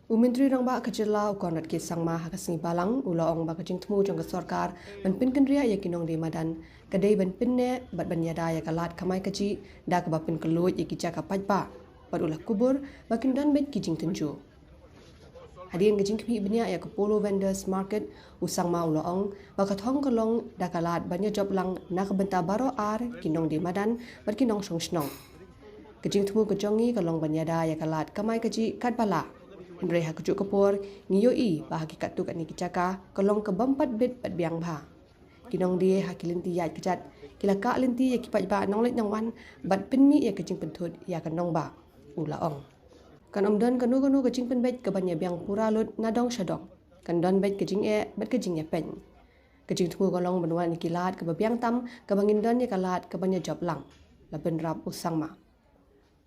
Umentri rangba kejela ukonrat ke sangma hakasngi balang ulaong ba kajing temu jong sorkar ban pin kendria ya kinong de madan kadai ban pinne bat ban yada ya kalat kamai kaji da ka bapin keluj ya kica ka pajba bat ulah kubur bakin dan bet kijing tenju hadirin kajing kemi benya ya ke Polo vendors market usangma ulaong ba kathong kalong da kalat banya job lang nak benta baro ar kinong de madan bat kinong songsnong kajing temu kejongi kalong ban yada ya kalat kamai kaji kat bala Indra hakujuk kapur ngiyoi bahagi kat tu kat ni kicaka kolong ke bampat bit pat biang bha kinong dia hakilinti yat kejat kila ka linti ya kipat ba nong let nong wan bat pinmi ya kecing penthut ya kanong ba ulaong kan omdan kanu kecing penbet ke banya biang pura lut nadong shadong kan don bet kecing bat kecing ya pen kecing tu kolong benwan ni kilat ke biang tam ke bangin don ya kalat ke banya job lang la benrap usang ma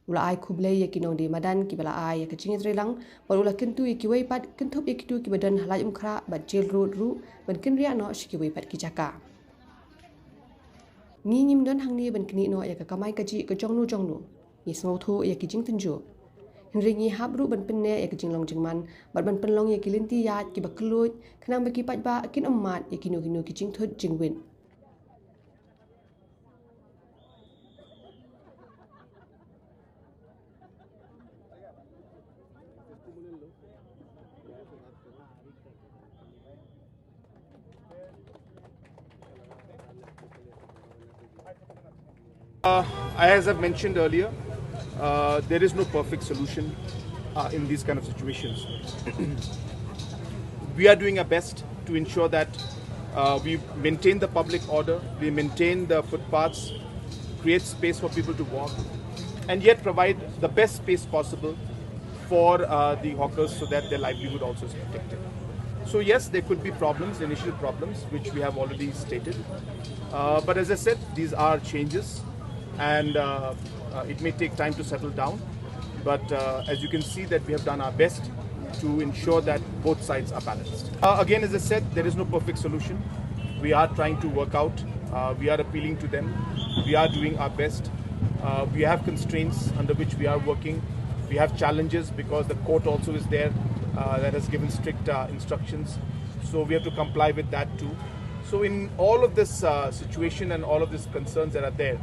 ula ai kublai ya kinong di madan ki bala ai ya kecing trelang par ula kentu ya kiwai pat kentup ya kitu ki badan halai umkra bat jail road ru ban kenria no shi kiwai pat ki jaka ni nyim don hangni ban kini no ya ka kamai kaji ka jongnu ni smau thu ya kijing tenju hinri ngi hab ru ban penne ya kijing long jingman bat ban penlong ya kilinti ya ki bakluj khnang ba ki pat ba kin ummat ya kinu kijing thut jingwin As I've mentioned earlier, there is no perfect solution in these kind of situations. We are doing our best to ensure that we maintain the public order, we maintain the footpaths, create space for people to walk, and yet provide the best space possible for the hawkers so that their livelihood also is protected. So yes, there could be problems, initial problems, which we have already stated. But as I said, these are changes, and it may take time to settle down. But as you can see, that we have done our best to ensure that both sides are balanced. Again, as I said, there is no perfect solution. We are trying to work out. We are appealing to them. We are doing our best. We have constraints under which we are working. We have challenges because the court also is there that has given strict instructions. So we have to comply with that too. So in all of this situation and all of these concerns that are there,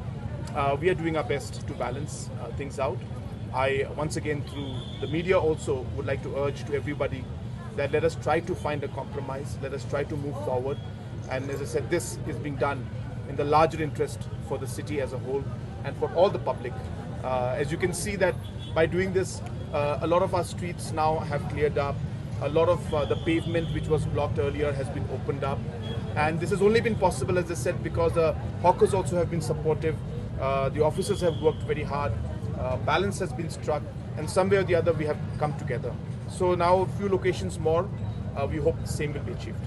we are doing our best to balance things out. I once again through the media also would like to urge to everybody that let us try to find a compromise, let us try to move forward, and as I said, this is being done in the larger interest for the city as a whole and for all the public. As you can see that by doing this, a lot of our streets now have cleared up, a lot of the pavement which was blocked earlier has been opened up, and this has only been possible, as I said, because the hawkers also have been supportive, the officers have worked very hard, balance has been struck, and some way or the other we have come together. So now a few locations more, we hope the same will be achieved.